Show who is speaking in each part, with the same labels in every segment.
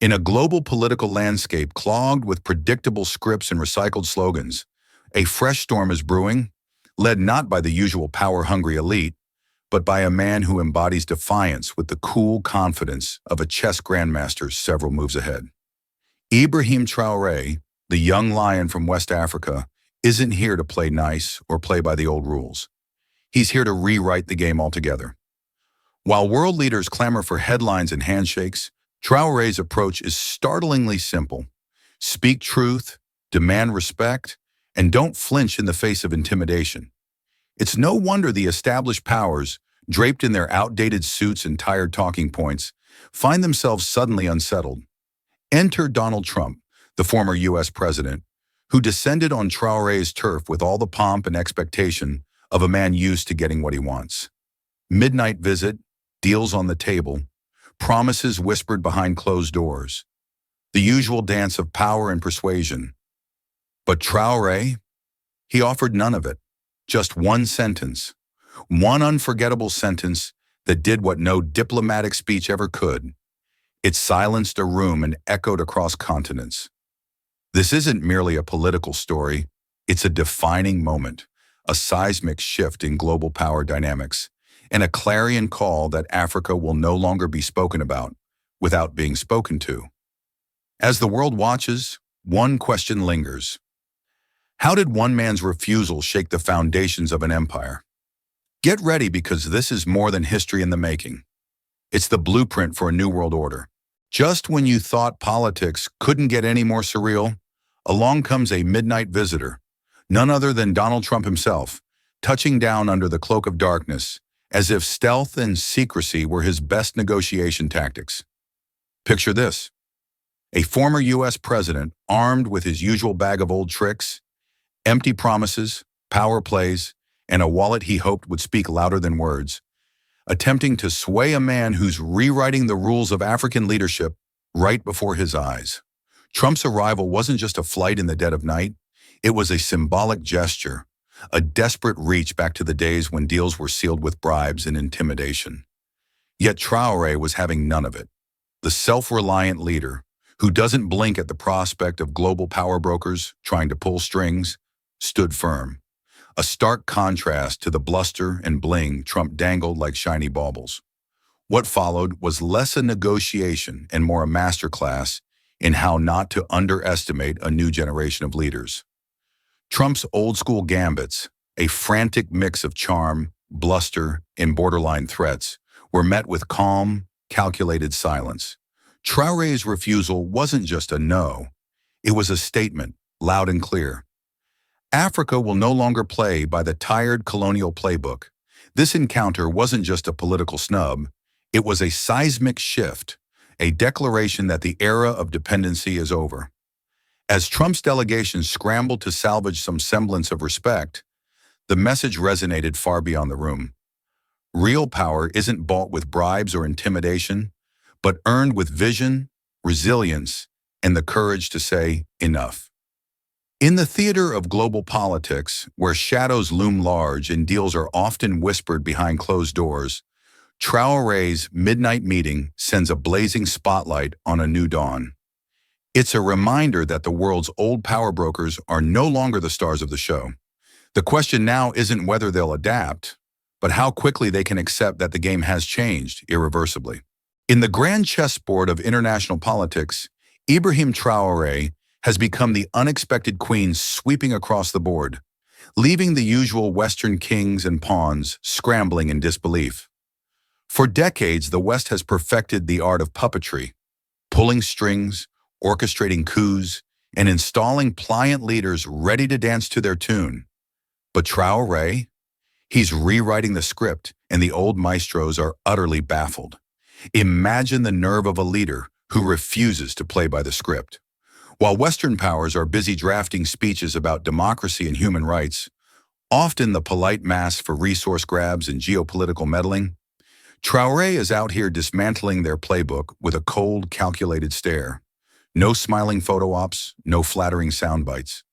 Speaker 1: In a global political landscape clogged with predictable scripts and recycled slogans, a fresh storm is brewing, led not by the usual power-hungry elite, but by a man who embodies defiance with the cool confidence of a chess grandmaster several moves ahead. Ibrahim Traoré, the young lion from West Africa, isn't here to play nice or play by the old rules. He's here to rewrite the game altogether. While world leaders clamor for headlines and handshakes, Traoré's approach is startlingly simple. Speak truth, demand respect, and don't flinch in the face of intimidation. It's no wonder the established powers, draped in their outdated suits and tired talking points, find themselves suddenly unsettled. Enter Donald Trump, the former U.S. president, who descended on Traoré's turf with all the pomp and expectation of a man used to getting what he wants. Midnight visit, deals on the table, promises whispered behind closed doors. The usual dance of power and persuasion. But Traoré, he offered none of it. Just one sentence. One unforgettable sentence that did what no diplomatic speech ever could. It silenced a room and echoed across continents. This isn't merely a political story. It's a defining moment, a seismic shift in global power dynamics, and a clarion call that Africa will no longer be spoken about without being spoken to. As the world watches, one question lingers. How did one man's refusal shake the foundations of an empire? Get ready, because this is more than history in the making. It's the blueprint for a new world order. Just when you thought politics couldn't get any more surreal, along comes a midnight visitor, none other than Donald Trump himself, touching down under the cloak of darkness, as if stealth and secrecy were his best negotiation tactics. Picture this: a former U.S. president armed with his usual bag of old tricks, empty promises, power plays, and a wallet he hoped would speak louder than words, attempting to sway a man who's rewriting the rules of African leadership right before his eyes. Trump's arrival wasn't just a flight in the dead of night, it was a symbolic gesture, a desperate reach back to the days when deals were sealed with bribes and intimidation. Yet Traoré was having none of it. The self-reliant leader, who doesn't blink at the prospect of global power brokers trying to pull strings, stood firm. A stark contrast to the bluster and bling Trump dangled like shiny baubles. What followed was less a negotiation and more a masterclass in how not to underestimate a new generation of leaders. Trump's old-school gambits, a frantic mix of charm, bluster, and borderline threats, were met with calm, calculated silence. Traoré's refusal wasn't just a no, it was a statement, loud and clear. Africa will no longer play by the tired colonial playbook. This encounter wasn't just a political snub, it was a seismic shift, a declaration that the era of dependency is over. As Trump's delegation scrambled to salvage some semblance of respect, the message resonated far beyond the room. Real power isn't bought with bribes or intimidation, but earned with vision, resilience, and the courage to say enough. In the theater of global politics, where shadows loom large and deals are often whispered behind closed doors, Traoré's midnight meeting sends a blazing spotlight on a new dawn. It's a reminder that the world's old power brokers are no longer the stars of the show. The question now isn't whether they'll adapt, but how quickly they can accept that the game has changed irreversibly. In the grand chessboard of international politics, Ibrahim Traoré has become the unexpected queen sweeping across the board, leaving the usual Western kings and pawns scrambling in disbelief. For decades, the West has perfected the art of puppetry, pulling strings, orchestrating coups, and installing pliant leaders ready to dance to their tune. But Traoré, he's rewriting the script, and the old maestros are utterly baffled. Imagine the nerve of a leader who refuses to play by the script. While Western powers are busy drafting speeches about democracy and human rights, often the polite mask for resource grabs and geopolitical meddling, Traoré is out here dismantling their playbook with a cold, calculated stare. No smiling photo ops, no flattering sound bites.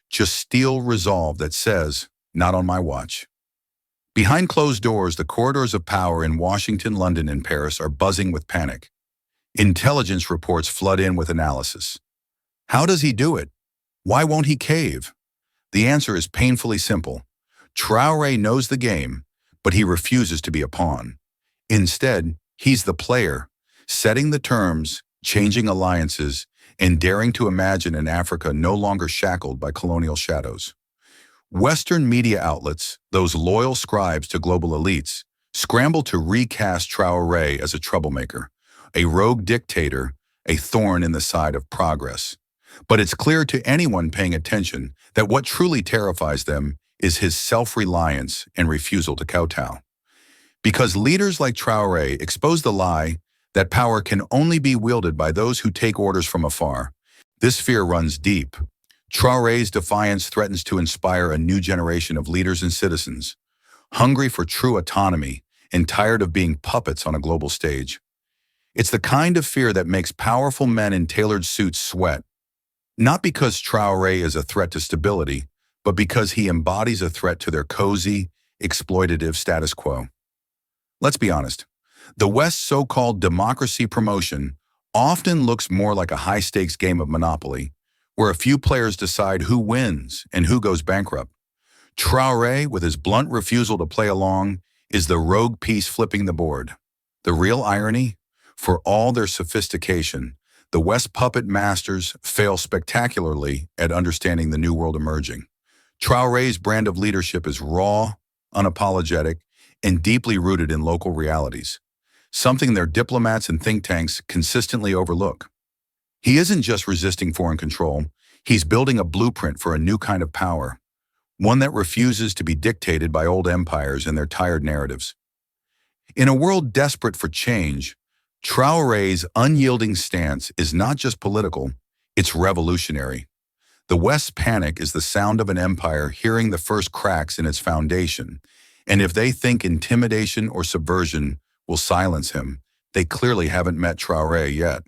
Speaker 1: Just steel resolve that says, not on my watch. Behind closed doors, the corridors of power in Washington, London, and Paris are buzzing with panic. Intelligence reports flood in with analysis. How does he do it? Why won't he cave? The answer is painfully simple. Traoré knows the game, but he refuses to be a pawn. Instead, he's the player, setting the terms, changing alliances, and daring to imagine an Africa no longer shackled by colonial shadows. Western media outlets, those loyal scribes to global elites, scramble to recast Traoré as a troublemaker, a rogue dictator, a thorn in the side of progress. But it's clear to anyone paying attention that what truly terrifies them is his self-reliance and refusal to kowtow. Because leaders like Traoré expose the lie that power can only be wielded by those who take orders from afar. This fear runs deep. Traoré's defiance threatens to inspire a new generation of leaders and citizens, hungry for true autonomy and tired of being puppets on a global stage. It's the kind of fear that makes powerful men in tailored suits sweat, not because Traoré is a threat to stability, but because he embodies a threat to their cozy, exploitative status quo. Let's be honest. The West's so-called democracy promotion often looks more like a high-stakes game of Monopoly, where a few players decide who wins and who goes bankrupt. Traoré, with his blunt refusal to play along, is the rogue piece flipping the board. The real irony? For all their sophistication, the West puppet masters fail spectacularly at understanding the new world emerging. Traoré's brand of leadership is raw, unapologetic, and deeply rooted in local realities, something their diplomats and think tanks consistently overlook. He isn't just resisting foreign control, he's building a blueprint for a new kind of power, one that refuses to be dictated by old empires and their tired narratives. In a world desperate for change, Traoré's unyielding stance is not just political, it's revolutionary. The West's panic is the sound of an empire hearing the first cracks in its foundation, and if they think intimidation or subversion will silence him, they clearly haven't met Traoré yet.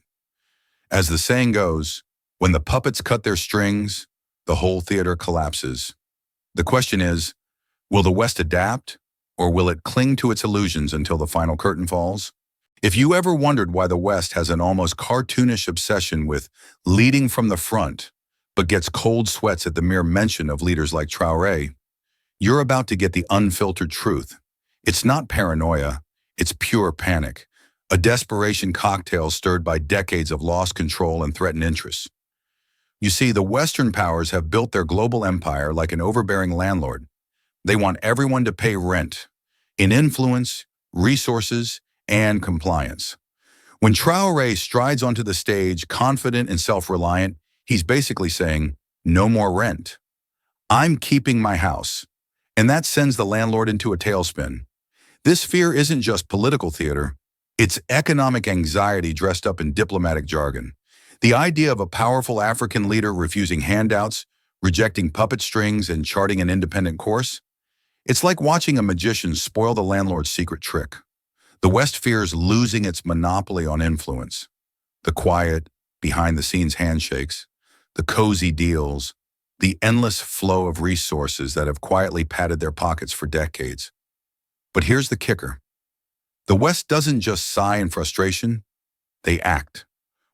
Speaker 1: As the saying goes, when the puppets cut their strings, the whole theater collapses. The question is, will the West adapt, or will it cling to its illusions until the final curtain falls? If you ever wondered why the West has an almost cartoonish obsession with leading from the front, but gets cold sweats at the mere mention of leaders like Traoré, you're about to get the unfiltered truth. It's not paranoia, it's pure panic, a desperation cocktail stirred by decades of lost control and threatened interests. You see, the Western powers have built their global empire like an overbearing landlord. They want everyone to pay rent, in influence, resources, and compliance. When Traoré strides onto the stage confident and self-reliant, he's basically saying, no more rent. I'm keeping my house. And that sends the landlord into a tailspin. This fear isn't just political theater, it's economic anxiety dressed up in diplomatic jargon. The idea of a powerful African leader refusing handouts, rejecting puppet strings, and charting an independent course? It's like watching a magician spoil the landlord's secret trick. The West fears losing its monopoly on influence. The quiet, behind-the-scenes handshakes, the cozy deals, the endless flow of resources that have quietly padded their pockets for decades. But here's the kicker. The West doesn't just sigh in frustration, they act.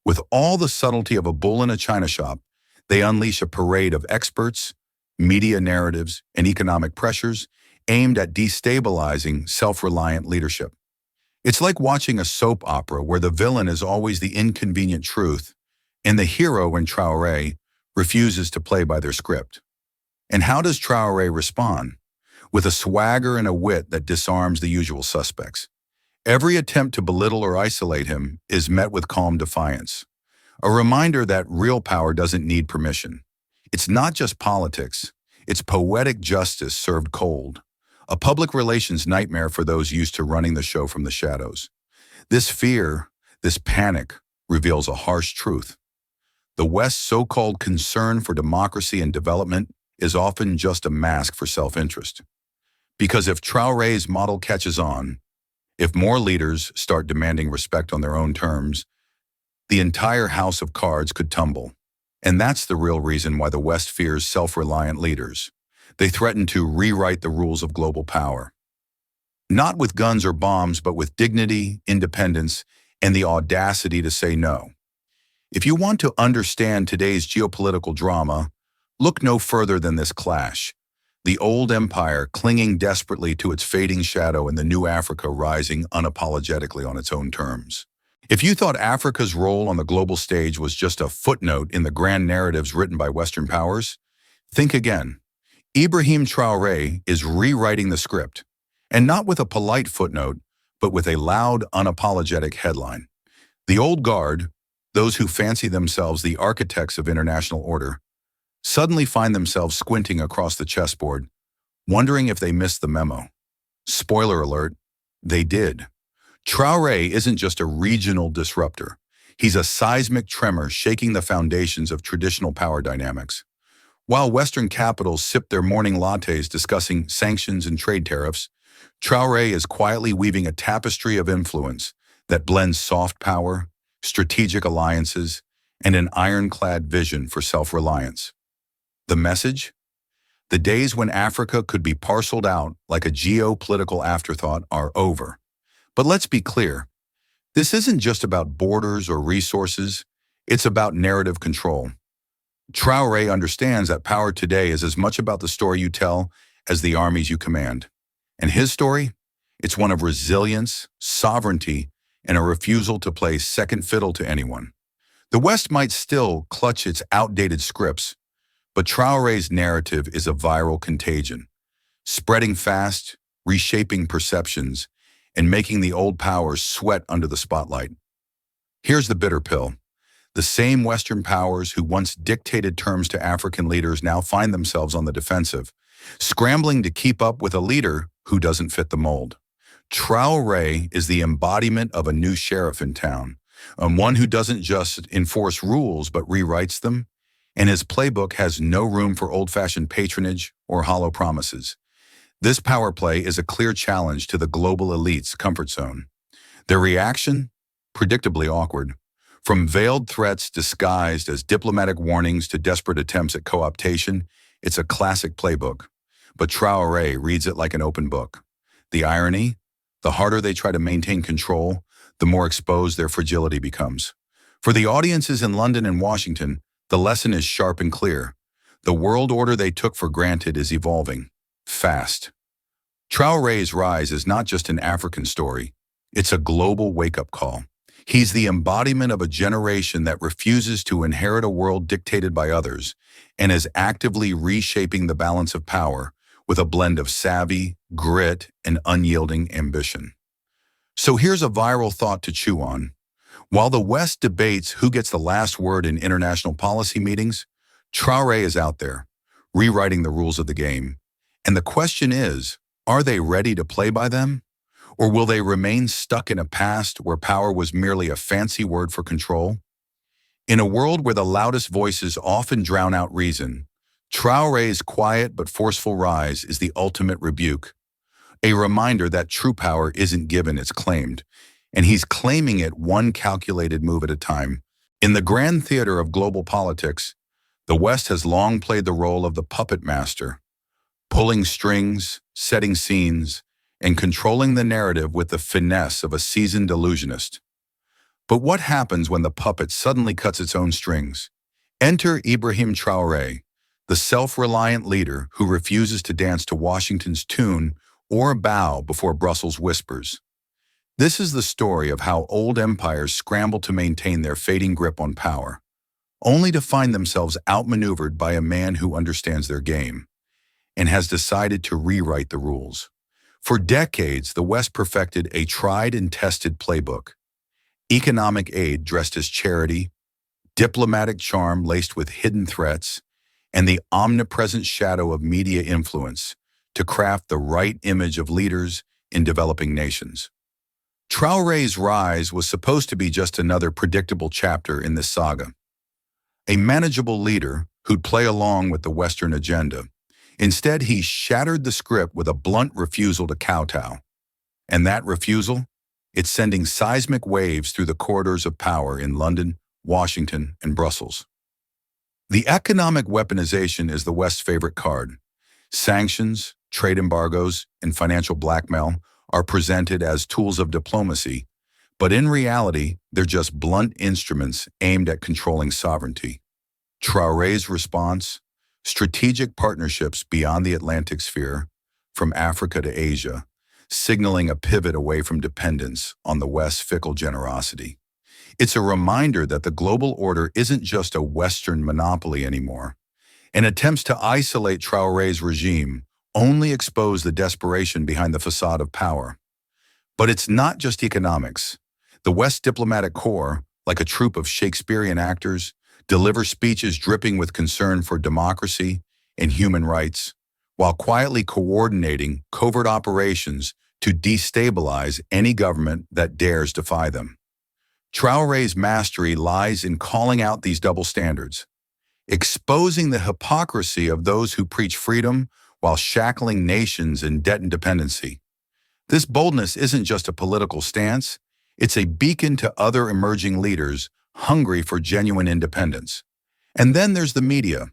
Speaker 1: With all the subtlety of a bull in a china shop, they unleash a parade of experts, media narratives, and economic pressures aimed at destabilizing self-reliant leadership. It's like watching a soap opera where the villain is always the inconvenient truth, and the hero in Traoré refuses to play by their script. And how does Traoré respond? With a swagger and a wit that disarms the usual suspects. Every attempt to belittle or isolate him is met with calm defiance. A reminder that real power doesn't need permission. It's not just politics, it's poetic justice served cold. A public relations nightmare for those used to running the show from the shadows. This fear, this panic, reveals a harsh truth. The West's so-called concern for democracy and development is often just a mask for self-interest. Because if Traoré's model catches on, if more leaders start demanding respect on their own terms, the entire house of cards could tumble. And that's the real reason why the West fears self-reliant leaders. They threaten to rewrite the rules of global power. Not with guns or bombs, but with dignity, independence, and the audacity to say no. If you want to understand today's geopolitical drama, look no further than this clash. The old empire clinging desperately to its fading shadow and the new Africa rising unapologetically on its own terms. If you thought Africa's role on the global stage was just a footnote in the grand narratives written by Western powers, think again. Ibrahim Traoré is rewriting the script, and not with a polite footnote, but with a loud, unapologetic headline. The old guard, those who fancy themselves the architects of international order, suddenly find themselves squinting across the chessboard, wondering if they missed the memo. Spoiler alert, they did. Traoré isn't just a regional disruptor. He's a seismic tremor shaking the foundations of traditional power dynamics. While Western capitals sip their morning lattes discussing sanctions and trade tariffs, Traoré is quietly weaving a tapestry of influence that blends soft power, strategic alliances, and an ironclad vision for self-reliance. The message? The days when Africa could be parceled out like a geopolitical afterthought are over. But let's be clear, this isn't just about borders or resources, it's about narrative control. Traoré understands that power today is as much about the story you tell as the armies you command. And his story? It's one of resilience, sovereignty, and a refusal to play second fiddle to anyone. The West might still clutch its outdated scripts, but Traoré's narrative is a viral contagion, spreading fast, reshaping perceptions, and making the old powers sweat under the spotlight. Here's the bitter pill. The same Western powers who once dictated terms to African leaders now find themselves on the defensive, scrambling to keep up with a leader who doesn't fit the mold. Traoré is the embodiment of a new sheriff in town, one who doesn't just enforce rules but rewrites them, and his playbook has no room for old-fashioned patronage or hollow promises. This power play is a clear challenge to the global elite's comfort zone. Their reaction? Predictably awkward. From veiled threats disguised as diplomatic warnings to desperate attempts at co-optation, it's a classic playbook. But Traoré reads it like an open book. The irony? The harder they try to maintain control, the more exposed their fragility becomes. For the audiences in London and Washington, the lesson is sharp and clear. The world order they took for granted is evolving. Fast. Traoré's rise is not just an African story. It's a global wake-up call. He's the embodiment of a generation that refuses to inherit a world dictated by others and is actively reshaping the balance of power with a blend of savvy, grit, and unyielding ambition. So here's a viral thought to chew on. While the West debates who gets the last word in international policy meetings, Traoré is out there, rewriting the rules of the game. And the question is, are they ready to play by them? Or will they remain stuck in a past where power was merely a fancy word for control? In a world where the loudest voices often drown out reason, Traoré's quiet but forceful rise is the ultimate rebuke. A reminder that true power isn't given, it's claimed, and he's claiming it one calculated move at a time. In the grand theater of global politics, the West has long played the role of the puppet master, pulling strings, setting scenes, and controlling the narrative with the finesse of a seasoned illusionist. But what happens when the puppet suddenly cuts its own strings? Enter Ibrahim Traoré, the self-reliant leader who refuses to dance to Washington's tune or bow before Brussels whispers. This is the story of how old empires scramble to maintain their fading grip on power, only to find themselves outmaneuvered by a man who understands their game and has decided to rewrite the rules. For decades, the West perfected a tried and tested playbook: economic aid dressed as charity, diplomatic charm laced with hidden threats, and the omnipresent shadow of media influence to craft the right image of leaders in developing nations. Traoré's rise was supposed to be just another predictable chapter in this saga. A manageable leader who'd play along with the Western agenda. Instead, he shattered the script with a blunt refusal to kowtow. And that refusal? It's sending seismic waves through the corridors of power in London, Washington, and Brussels. The economic weaponization is the West's favorite card. Sanctions, trade embargoes, and financial blackmail are presented as tools of diplomacy, But in reality, they're just blunt instruments aimed at controlling sovereignty. Traoré's response? Strategic partnerships beyond the Atlantic sphere, from Africa to Asia, signaling a pivot away from dependence on the West's fickle generosity. It's a reminder that the global order isn't just a Western monopoly anymore. And attempts to isolate Traoré's regime only expose the desperation behind the facade of power. But it's not just economics. The West's diplomatic corps, like a troupe of Shakespearean actors, deliver speeches dripping with concern for democracy and human rights, while quietly coordinating covert operations to destabilize any government that dares defy them. Traoré's mastery lies in calling out these double standards, exposing the hypocrisy of those who preach freedom while shackling nations in debt and dependency. This boldness isn't just a political stance, it's a beacon to other emerging leaders hungry for genuine independence. And then there's the media,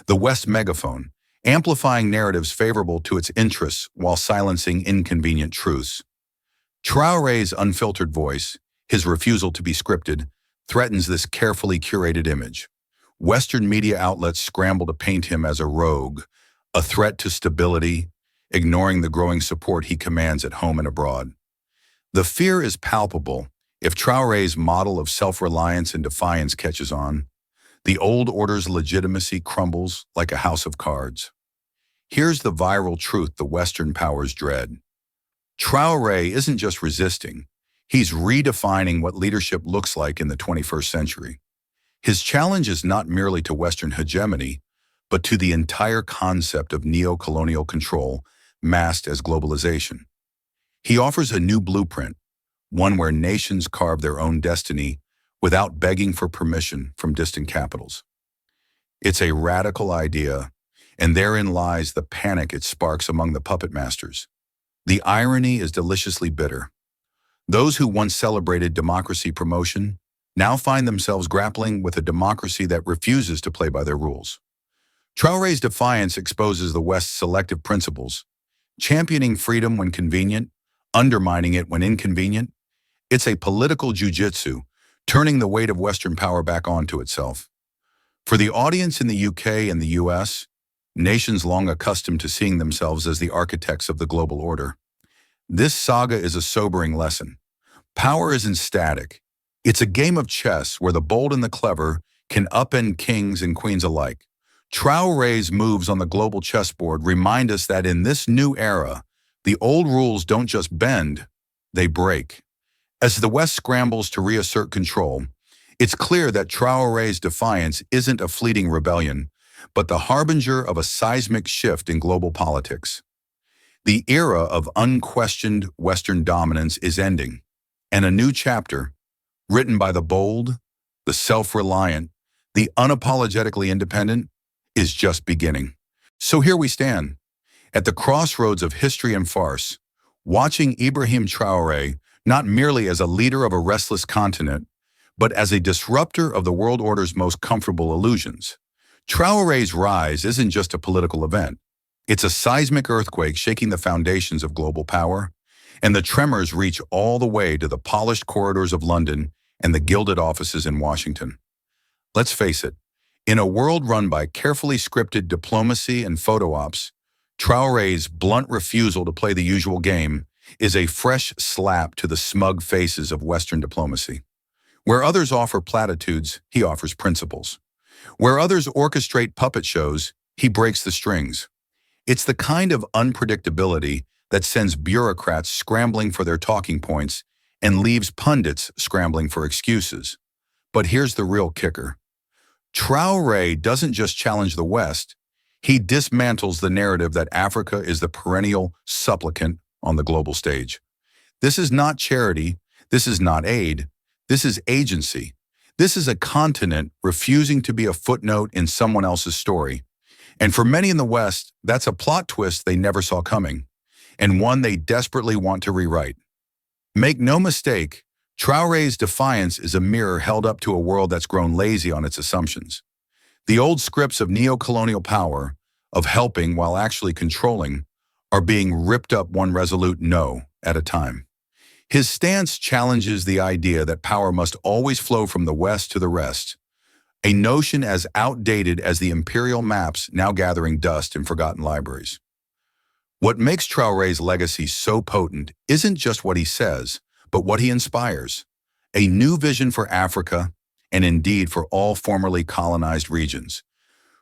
Speaker 1: the West megaphone, amplifying narratives favorable to its interests while silencing inconvenient truths. Traoré's unfiltered voice, his refusal to be scripted, threatens this carefully curated image. Western media outlets scramble to paint him as a rogue, a threat to stability, ignoring the growing support he commands at home and abroad. The fear is palpable. If Traoré's model of self-reliance and defiance catches on, the old order's legitimacy crumbles like a house of cards. Here's the viral truth the Western powers dread. Traoré isn't just resisting, he's redefining what leadership looks like in the 21st century. His challenge is not merely to Western hegemony, but to the entire concept of neo-colonial control masked as globalization. He offers a new blueprint, one where nations carve their own destiny without begging for permission from distant capitals. It's a radical idea, and therein lies the panic it sparks among the puppet masters. The irony is deliciously bitter. Those who once celebrated democracy promotion now find themselves grappling with a democracy that refuses to play by their rules. Traoré's defiance exposes the West's selective principles, championing freedom when convenient, undermining it when inconvenient. It's a political jujitsu, turning the weight of Western power back onto itself. For the audience in the UK and the US, nations long accustomed to seeing themselves as the architects of the global order, this saga is a sobering lesson. Power isn't static. It's a game of chess where the bold and the clever can upend kings and queens alike. Traoré's moves on the global chessboard remind us that in this new era, the old rules don't just bend, they break. As the West scrambles to reassert control, it's clear that Traoré's defiance isn't a fleeting rebellion, but the harbinger of a seismic shift in global politics. The era of unquestioned Western dominance is ending, and a new chapter, written by the bold, the self-reliant, the unapologetically independent, is just beginning. So here we stand, at the crossroads of history and farce, watching Ibrahim Traoré not merely as a leader of a restless continent, but as a disruptor of the world order's most comfortable illusions. Traoré's rise isn't just a political event. It's a seismic earthquake shaking the foundations of global power, and the tremors reach all the way to the polished corridors of London and the gilded offices in Washington. Let's face it, in a world run by carefully scripted diplomacy and photo ops, Traoré's blunt refusal to play the usual game is a fresh slap to the smug faces of Western diplomacy. Where others offer platitudes, he offers principles. Where others orchestrate puppet shows, he breaks the strings. It's the kind of unpredictability that sends bureaucrats scrambling for their talking points and leaves pundits scrambling for excuses. But here's the real kicker. Traoré doesn't just challenge the West, he dismantles the narrative that Africa is the perennial supplicant on the global stage. This is not charity, this is not aid, this is agency. This is a continent refusing to be a footnote in someone else's story. And for many in the West, that's a plot twist they never saw coming, and one they desperately want to rewrite. Make no mistake, Traoré's defiance is a mirror held up to a world that's grown lazy on its assumptions. The old scripts of neo-colonial power, of helping while actually controlling, are being ripped up one resolute no at a time. His stance challenges the idea that power must always flow from the West to the rest, a notion as outdated as the imperial maps now gathering dust in forgotten libraries. What makes Traoré's legacy so potent isn't just what he says, but what he inspires. A new vision for Africa, and indeed for all formerly colonized regions,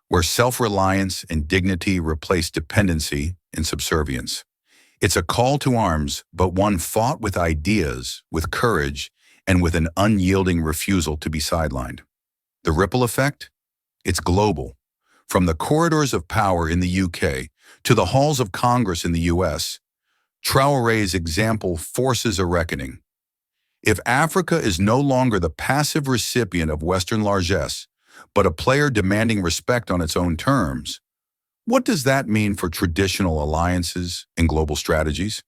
Speaker 1: where self-reliance and dignity replace dependency and subservience. It's a call to arms, but one fought with ideas, with courage, and with an unyielding refusal to be sidelined. The ripple effect? It's global. From the corridors of power in the UK to the halls of Congress in the US, Traoré's example forces a reckoning. If Africa is no longer the passive recipient of Western largesse, but a player demanding respect on its own terms, what does that mean for traditional alliances and global strategies?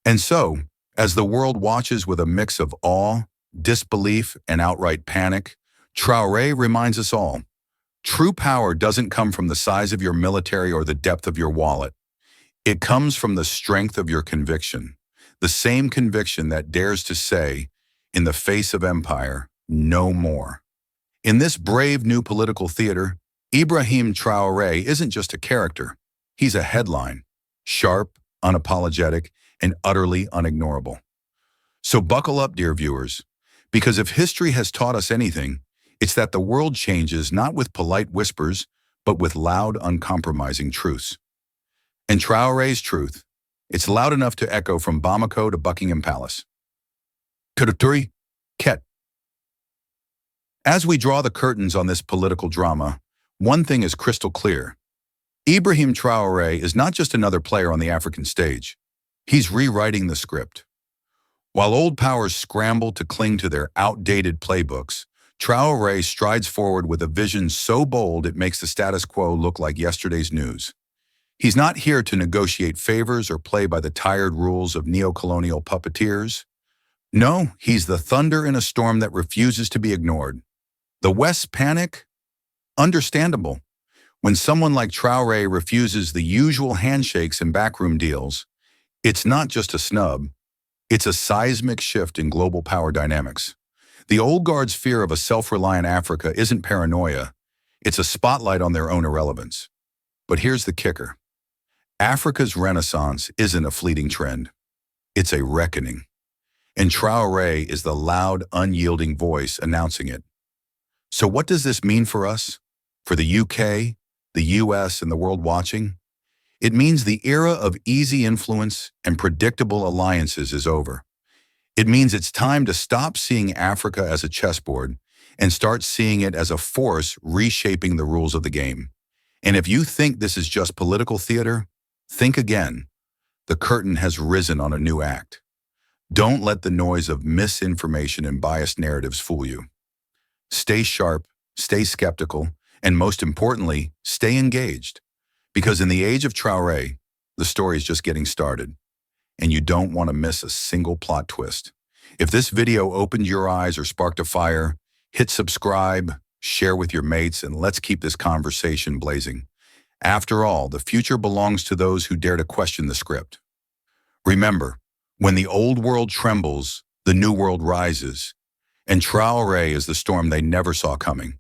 Speaker 1: And so, as the world watches with a mix of awe, disbelief, and outright panic, Traoré reminds us all, true power doesn't come from the size of your military or the depth of your wallet. It comes from the strength of your conviction, the same conviction that dares to say, in the face of empire, no more. In this brave new political theater, Ibrahim Traoré isn't just a character. He's a headline, sharp, unapologetic, and utterly unignorable. So buckle up, dear viewers, because if history has taught us anything, it's that the world changes not with polite whispers, but with loud, uncompromising truths. And Traoré's truth, it's loud enough to echo from Bamako to Buckingham Palace. Kuruturi, Ket. As we draw the curtains on this political drama, one thing is crystal clear. Ibrahim Traoré is not just another player on the African stage. He's rewriting the script. While old powers scramble to cling to their outdated playbooks, Traoré strides forward with a vision so bold it makes the status quo look like yesterday's news. He's not here to negotiate favors or play by the tired rules of neo-colonial puppeteers. No, he's the thunder in a storm that refuses to be ignored. The West's panic? Understandable. When someone like Traoré refuses the usual handshakes and backroom deals, it's not just a snub, it's a seismic shift in global power dynamics. The old guard's fear of a self-reliant Africa isn't paranoia, it's a spotlight on their own irrelevance. But here's the kicker. Africa's renaissance isn't a fleeting trend. It's a reckoning. And Traoré is the loud, unyielding voice announcing it. So what does this mean for us? For the UK, the US, and the world watching? It means the era of easy influence and predictable alliances is over. It means it's time to stop seeing Africa as a chessboard and start seeing it as a force reshaping the rules of the game. And if you think this is just political theater, think again. The curtain has risen on a new act. Don't let the noise of misinformation and biased narratives fool you. Stay sharp, stay skeptical, and most importantly, stay engaged. Because in the age of Traoré, the story is just getting started, and you don't want to miss a single plot twist. If this video opened your eyes or sparked a fire, hit subscribe, share with your mates, and let's keep this conversation blazing. After all, the future belongs to those who dare to question the script. Remember, when the old world trembles, the new world rises, and Traoré is the storm they never saw coming.